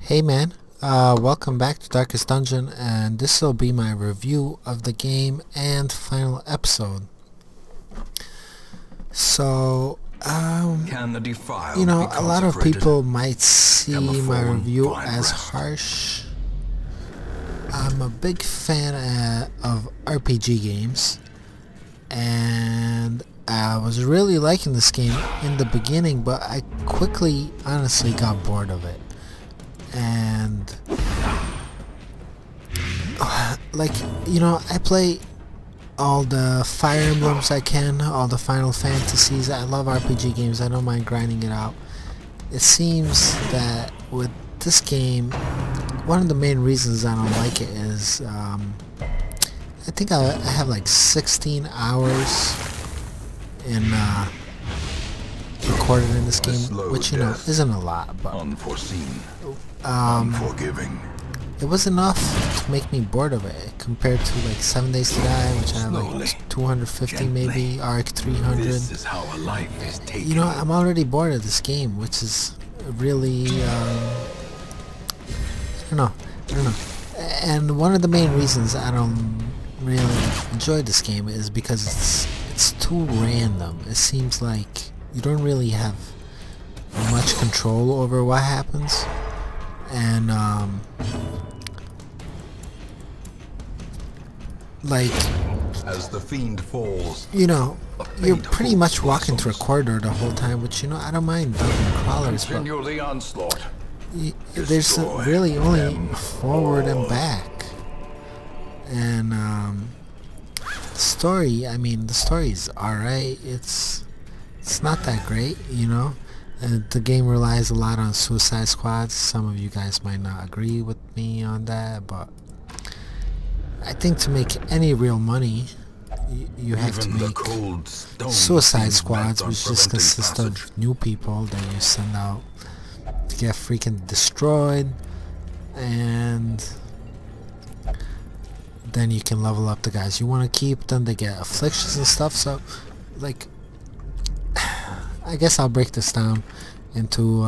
Hey man, welcome back to Darkest Dungeon, and this will be my review of the game and final episode. So, Can the defiled you know, be a lot of consecrated? people might see Can the my fallen review find as rest? harsh. I'm a big fan of RPG games, and I was really liking this game in the beginning, but I quickly, honestly, got bored of it. And like, you know, I play all the Fire Emblems I can, all the Final Fantasies. I love RPG games. I don't mind grinding it out. It seems that with this game, one of the main reasons I don't like it is I think I have like 16 hours in recorded in this game, slow which, you know, death. isn't a lot, but Unforeseen. Unforgiving. it was enough to make me bored of it compared to like 7 Days to Die, which I have Slowly, like 250 gently. maybe, ARC 300. This is how a life is taken. You know, I'm already bored of this game, which is really I don't know. And one of the main reasons I don't really enjoy this game is because it's too random. It seems like you don't really have much control over what happens, and like, As the fiend falls, you know, you're faint pretty hope much walking through a blossoms. corridor the whole time, which, you know, I don't mind building crawlers, but continue the onslaught. there's Destroy really only them forward and all. back. And the story, I mean, the story's alright. It's not that great, you know. The game relies a lot on Suicide Squads. Some of you guys might not agree with me on that, but I think to make any real money, you have to Even the make cold stone Suicide seems Squads, bent on which just preventing consist passage. of new people that you send out to get freaking destroyed, and then you can level up the guys you want to keep. Then they get afflictions and stuff. So, like, I guess I'll break this down into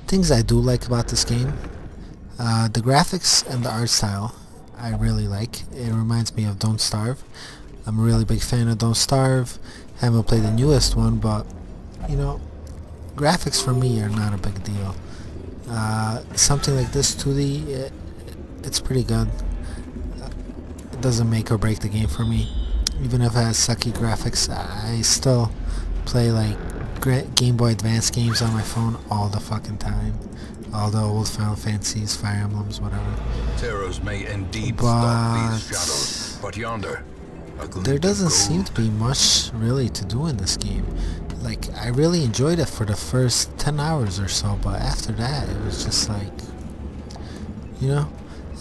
things I do like about this game. The graphics and the art style I really like. It reminds me of Don't Starve. I'm a really big fan of Don't Starve. Haven't played the newest one, but, you know, graphics for me are not a big deal. Something like this 2D, it's pretty good. It doesn't make or break the game for me. Even if it has sucky graphics, I still play like Game Boy Advance games on my phone all the fucking time. All the old Final Fantasies, Fire Emblems, whatever. Terrors may indeed stalk these But shadows, but yonder, a glint there of doesn't gold. seem to be much really to do in this game. Like, I really enjoyed it for the first 10 hours or so, but after that it was just like, you know.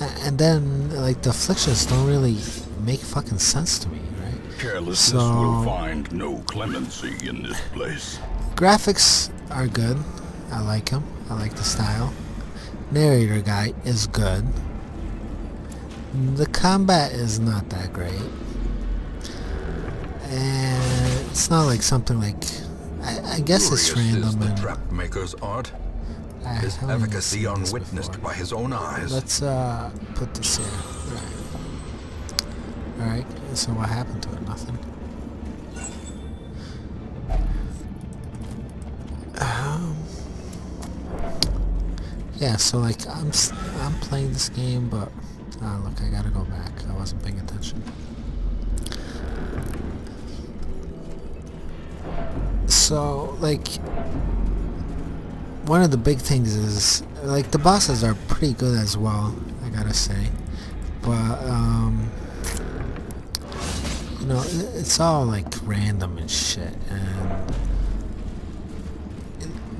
And then, like, the afflictions don't really make fucking sense to me, right? Carelessness So- will find no clemency in this place. Graphics are good. I like them. I like the style. Narrator guy is good. The combat is not that great. And it's not like something like... I guess it's Curious is random, the and trap maker's art. I His haven't even efficacy seen this unwitnessed before. by his own eyes. Let's put this here. Alright, so what happened to it? Nothing. Yeah, so like I'm playing this game, but look, I gotta go back. I wasn't paying attention. So, like, one of the big things is, like, the bosses are pretty good as well, I gotta say. But you know, it's all like random and shit, and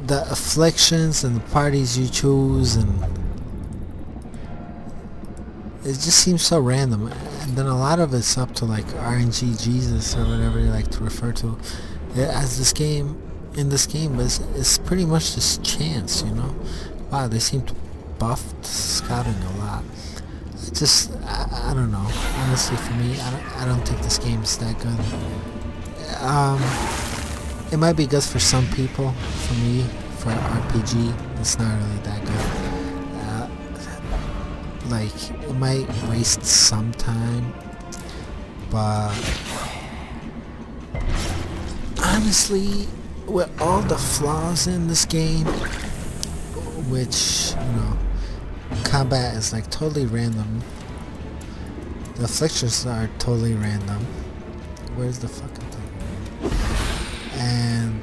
the afflictions and the parties you choose, and it just seems so random. And then a lot of it's up to like RNG Jesus or whatever you like to refer to, as this game. In this game is pretty much just chance, you know. Wow, they seem to buff scouting a lot. I don't know. Honestly, for me, I don't think this game is that good. It might be good for some people. For me, for RPG, it's not really that good. Like, it might waste some time, but honestly, with all the flaws in this game, which, you know, combat is like totally random, the afflictions are totally random. Where's the fucking thing? And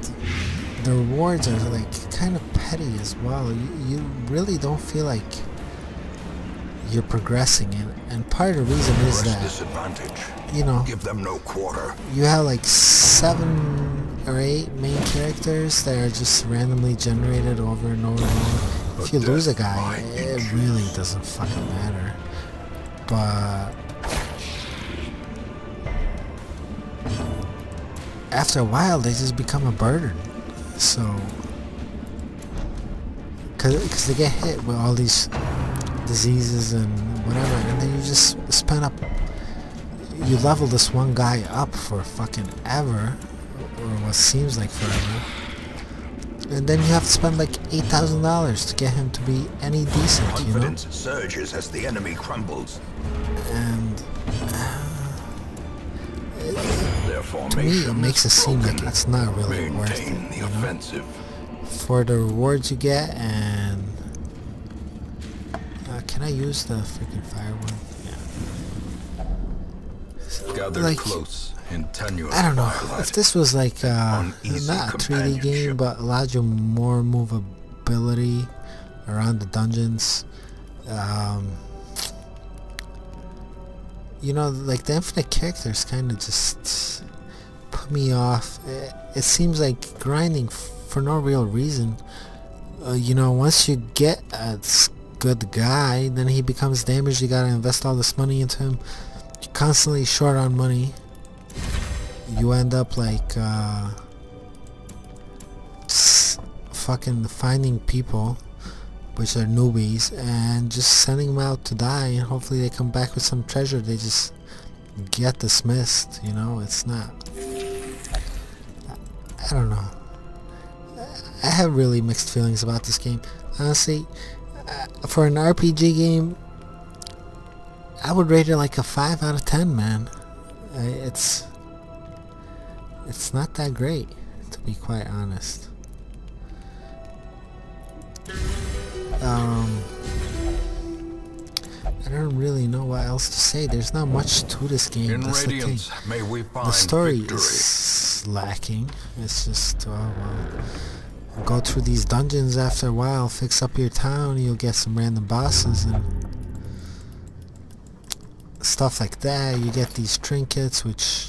the rewards are like kind of petty as well. You really don't feel like you're progressing, and part of the reason is that, disadvantage. you know, Give them no quarter. you have like 7 or 8 main characters that are just randomly generated over and over and over. If you lose a guy, it really doesn't fucking matter. But after a while, they just become a burden. So, cause they get hit with all these diseases and whatever, and then you just spend up. You level this one guy up for fucking ever, or what seems like forever, and then you have to spend like $8,000 to get him to be any decent, you know? Confidence surges as the enemy crumbles. And Their to me, it formation makes it is seem like broken. it's not really worth it, Maintain the you know? offensive. For the rewards you get, and can I use the freaking fire one? Yeah. Gather Like, close in tenuous I don't know, firelight. if this was like Uneasy not a 3D game, companionship. but allowed you more movability around the dungeons, you know, like the infinite characters kind of just put me off. It seems like grinding for no real reason. You know, once you get a good guy, then he becomes damaged. You gotta invest all this money into him. You're constantly short on money. You end up like fucking finding people which are newbies and just sending them out to die, and hopefully they come back with some treasure. They just get dismissed, you know. It's not, I don't know, I have really mixed feelings about this game, honestly. For an RPG game, I would rate it like a 5 out of 10, man. It's not that great, to be quite honest. I don't really know what else to say. There's not much to this game. In That's the thing. Radiance, may we find The story victory. is lacking. It's just, well, go through these dungeons after a while, fix up your town, you'll get some random bosses and stuff like that. You get these trinkets which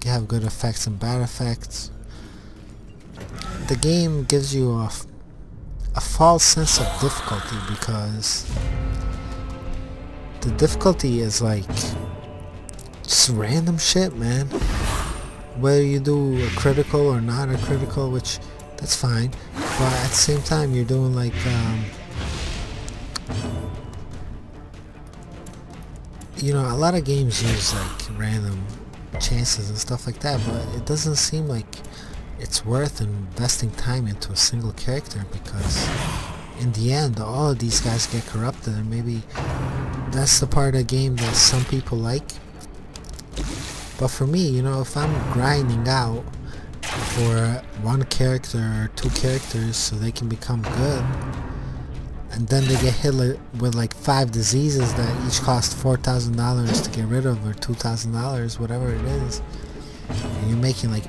can have good effects and bad effects. The game gives you a false sense of difficulty, because the difficulty is like just random shit, man. Whether you do a critical or not a critical, which that's fine, but at the same time you're doing like you know, a lot of games use like random chances and stuff like that, but it doesn't seem like it's worth investing time into a single character, because in the end all of these guys get corrupted, and maybe that's the part of the game that some people like. But for me, you know, if I'm grinding out for one character or 2 characters so they can become good, and then they get hit with like 5 diseases that each cost $4,000 to get rid of, or $2,000, whatever it is, and you're making like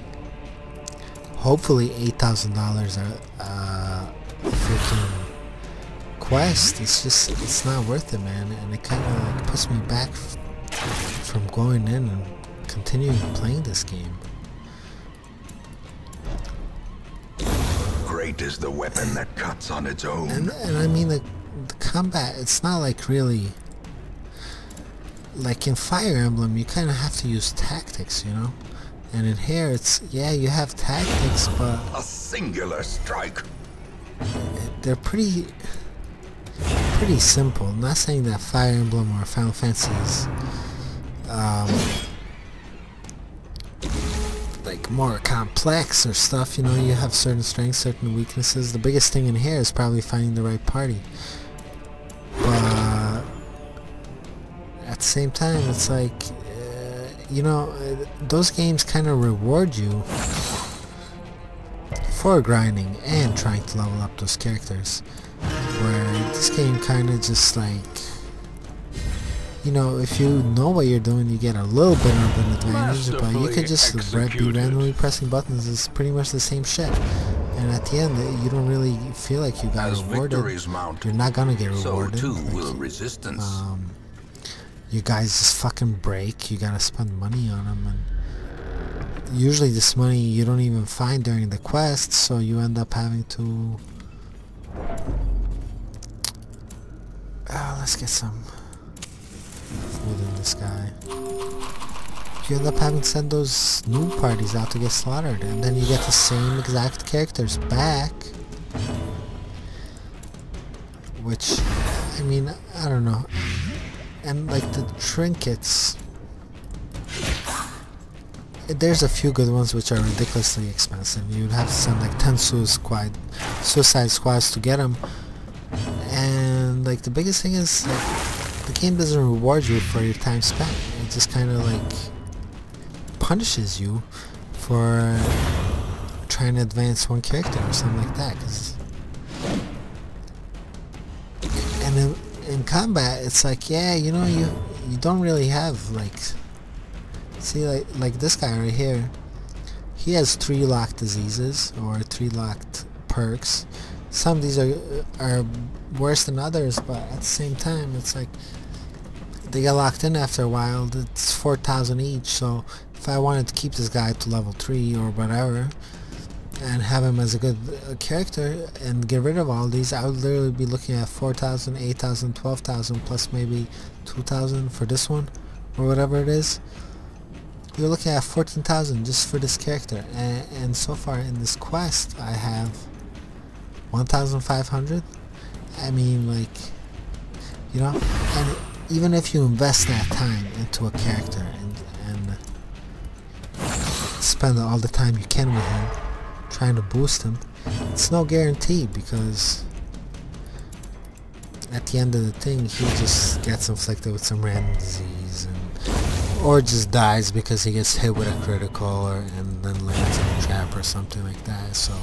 hopefully $8,000 a freaking quest, it's not worth it, man. And it kind of like puts me back from going in and continuing playing this game. Great is the weapon that cuts on its own. And I mean, the combat, it's not like really like in Fire Emblem. You kind of have to use tactics, you know, and in here it's, yeah, you have tactics, but A singular strike. they're pretty simple. I'm not saying that Fire Emblem or Final Fantasy is like like more complex or stuff, you know, you have certain strengths, certain weaknesses. The biggest thing in here is probably finding the right party. But at the same time, it's like, you know, those games kind of reward you for grinding and trying to level up those characters. Where this game kind of just like, you know, if you know what you're doing, you get a little bit of an advantage, but you could just be randomly pressing buttons. It's pretty much the same shit. And at the end, you don't really feel like you got rewarded. You're not gonna get rewarded. So too like, will resistance. You guys just fucking break. You gotta spend money on them, and usually this money you don't even find during the quest, so you end up having to... let's get some food in this guy. You end up having to send those new parties out to get slaughtered, and then you get the same exact characters back. Which, I mean, I don't know. And like the trinkets, there's a few good ones which are ridiculously expensive. You'd have to send like 10 suicide squads to get them. And like the biggest thing is like, the game doesn't reward you for your time spent. It just kind of like punishes you for trying to advance one character or something like that. And in combat, it's like, yeah, you know, you don't really have like, see, like this guy right here, he has 3 locked diseases or 3 locked perks. Some of these are worse than others, but at the same time, it's like they get locked in after a while. It's 4,000 each, so if I wanted to keep this guy to level 3 or whatever and have him as a good character and get rid of all these, I would literally be looking at 4,000, 8,000, 12,000 plus maybe 2,000 for this one or whatever it is. You're looking at 14,000 just for this character, and so far in this quest I have 1,500. I mean, like, you know, and even if you invest that time into a character and spend all the time you can with him trying to boost him, it's no guarantee, because at the end of the thing he just gets inflicted with some random disease, or just dies because he gets hit with a critical and then lands in a trap or something like that. So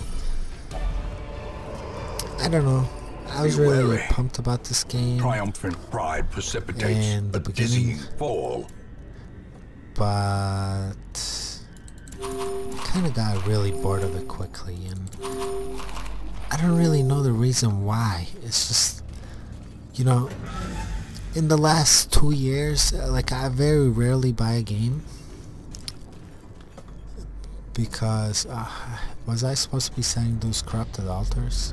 I don't know. I was really pumped about this game. Triumphant pride precipitates in the a beginning, dizzying fall. but kind of got really bored of it quickly, and I don't really know the reason why. It's just, you know, in the last 2 years, like, I very rarely buy a game because was I supposed to be selling those corrupted altars?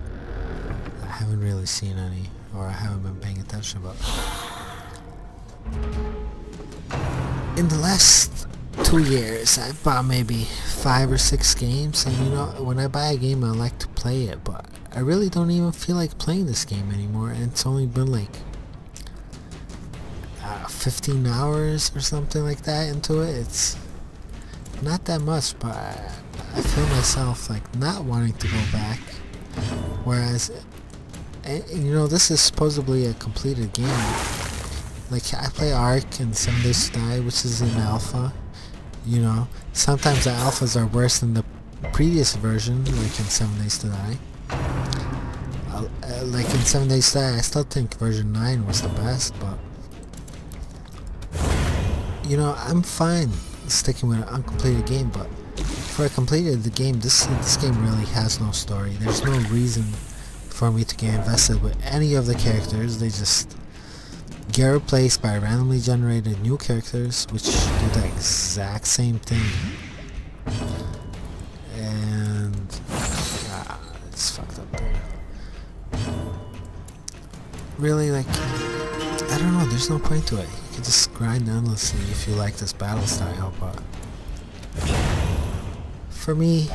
I haven't really seen any, or I haven't been paying attention, but in the last 2 years I bought maybe 5 or 6 games, and you know, when I buy a game I like to play it, but I really don't even feel like playing this game anymore, and it's only been like 15 hours or something like that into it. It's not that much, but I feel myself like not wanting to go back, whereas, you know, this is supposedly a completed game. Like, I play Ark and 7 Days to Die, which is in alpha. You know, sometimes the alphas are worse than the previous version, like in 7 Days to Die. Like in 7 Days to Die, I still think version 9 was the best, but you know, I'm fine sticking with an uncompleted game, but for a completed game, this game really has no story. There's no reason for me to get invested with any of the characters. They just get replaced by randomly generated new characters which do the exact same thing, and it's fucked up there. Really, like, I don't know, there's no point to it. You can just grind endlessly if you like this battle style, but for me,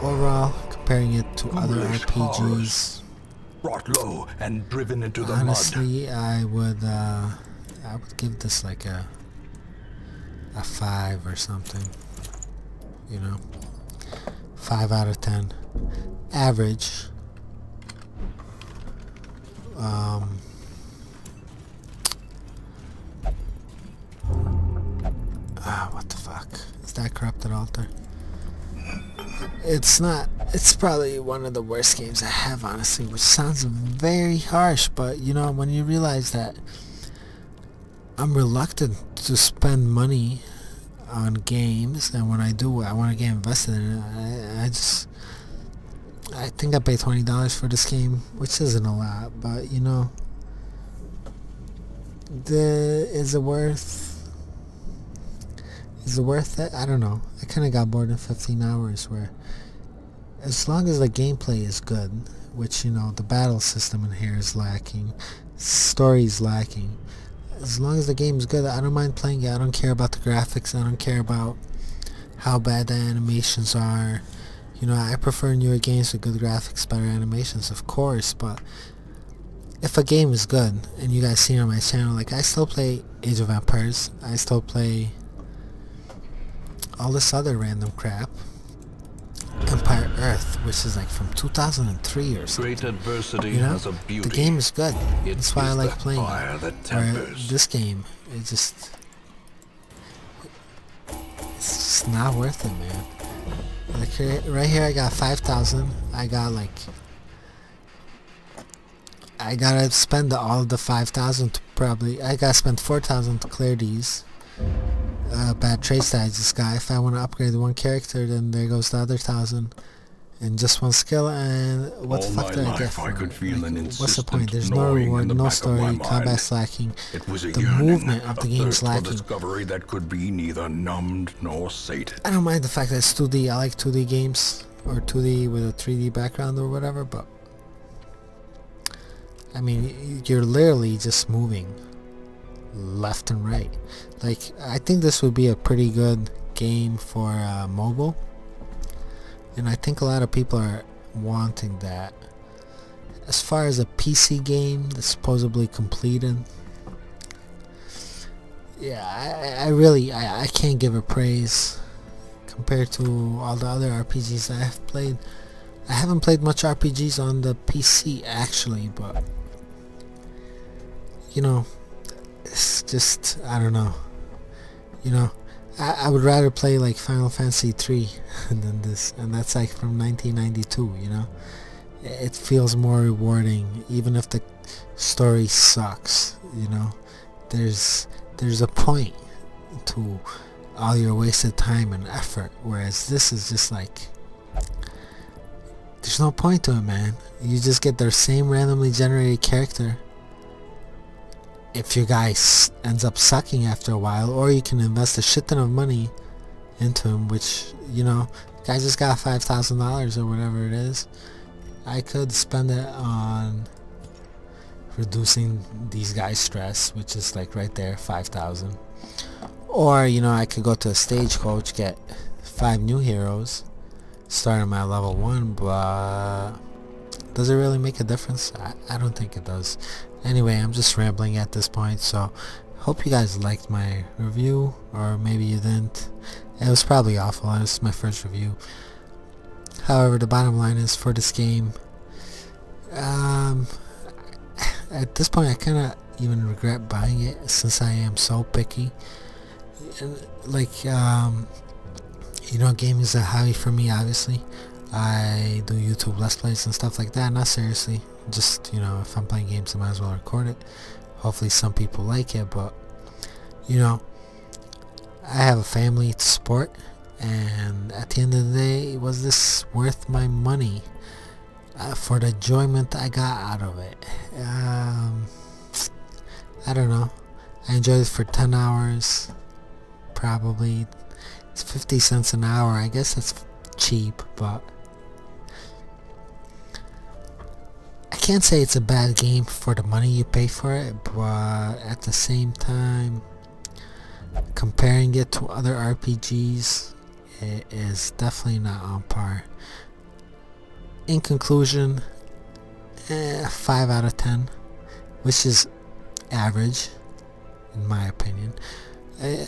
overall, comparing it to other RPGs, Brought low and driven into the honestly, I would give this like a 5 or something. you know. 5 out of 10. Average. What the fuck? Is that Corrupted Altar? It's not. It's probably one of the worst games I have, honestly, which sounds very harsh, but you know, when you realize that I'm reluctant to spend money on games, and when I do, I want to get invested in it. I think I paid $20 for this game, which isn't a lot, but you know, is it worth it? I don't know. I kind of got bored in 15 hours, where as long as the gameplay is good, which, you know, the battle system in here is lacking, story is lacking, as long as the game is good, I don't mind playing it. I don't care about the graphics. I don't care about how bad the animations are. You know, I prefer newer games with good graphics, better animations, of course, but if a game is good, and you guys see on my channel, like, I still play Age of Empires, I still play all this other random crap, Empire Earth, which is like from 2003 or something. Great adversity You know, has a beauty. the game is good. It That's why I is like the playing fire it. that Where tempers. this game, it's just not worth it, man. Like, right here, I got 5,000. I gotta spend all of the 5,000 to probably. I gotta spend 4,000 to clear these. Bad trade stats, this guy. If I want to upgrade one character, then there goes the other 1,000 and just one skill. And what the fuck did I get for I could it? feel an What's the point? insistent There's no gnawing reward, in the no back of story, my mind. combat's lacking. It was a The yearning, movement of the a game's thirst for lacking. discovery that could be neither numbed nor sated. I don't mind the fact that it's 2D. I like 2D games, or 2D with a 3D background or whatever, but I mean, you're literally just moving left and right. Like, I think this would be a pretty good game for mobile, and I think a lot of people are wanting that. As far as a PC game that's supposedly completed, yeah, I really can't give it praise compared to all the other RPGs I have played. I haven't played much RPGs on the PC actually, but you know, it's just, I don't know. You know, I would rather play like Final Fantasy 3 than this, and that's like from 1992, you know. It feels more rewarding, even if the story sucks, you know. There's a point to all your wasted time and effort, whereas this is just like, there's no point to it, man. You just get their same randomly generated character. If your guy ends up sucking after a while, or you can invest a shit ton of money into him, which, you know, guy just got $5,000 or whatever it is. I could spend it on reducing these guys' stress, which is like right there, 5,000. Or, you know, I could go to a stagecoach, get 5 new heroes, start them at level 1, but does it really make a difference? I don't think it does. Anyway, I'm just rambling at this point, so hope you guys liked my review, or maybe you didn't. It was probably awful. This is my first review. However, the bottom line is, for this game, at this point I kind of even regret buying it, since I am so picky. Like, you know, gaming is a hobby for me, obviously. I do YouTube Let's Plays and stuff like that, not seriously. Just, you know, if I'm playing games, I might as well record it. Hopefully some people like it, but, you know, I have a family to support, and at the end of the day, was this worth my money for the enjoyment I got out of it? I don't know. I enjoyed it for 10 hours, probably. It's 50 cents an hour. I guess that's cheap, but I can't say it's a bad game for the money you pay for it, but at the same time, comparing it to other RPGs, it is definitely not on par. In conclusion, 5 out of 10, which is average in my opinion.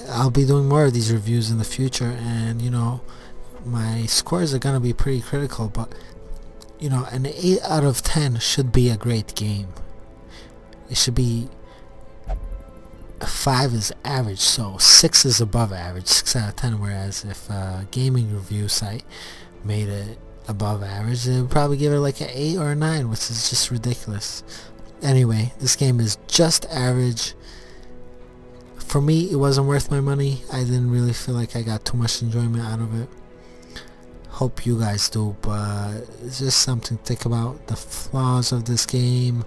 I'll be doing more of these reviews in the future, and you know, my scores are gonna be pretty critical, but you know, an 8 out of 10 should be a great game. It should be 5 is average, so 6 is above average, 6 out of 10, whereas if a gaming review site made it above average, they would probably give it like an 8 or a 9, which is just ridiculous. Anyway, this game is just average. For me, it wasn't worth my money. I didn't really feel like I got too much enjoyment out of it. Hope you guys do, but it's just something to think about, the flaws of this game.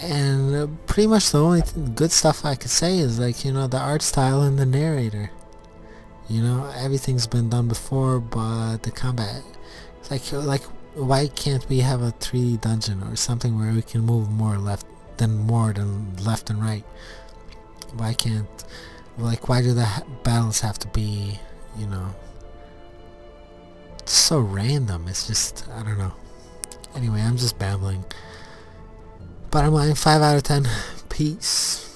And pretty much the only good stuff I could say is, like, you know, the art style and the narrator. You know, everything's been done before, but the combat, it's like why can't we have a 3D dungeon or something where we can move more left than left and right? Why can't, like, why do the battles have to be, you know, so random? It's just, I don't know. Anyway, I'm just babbling. Bottom line, 5 out of 10. Peace.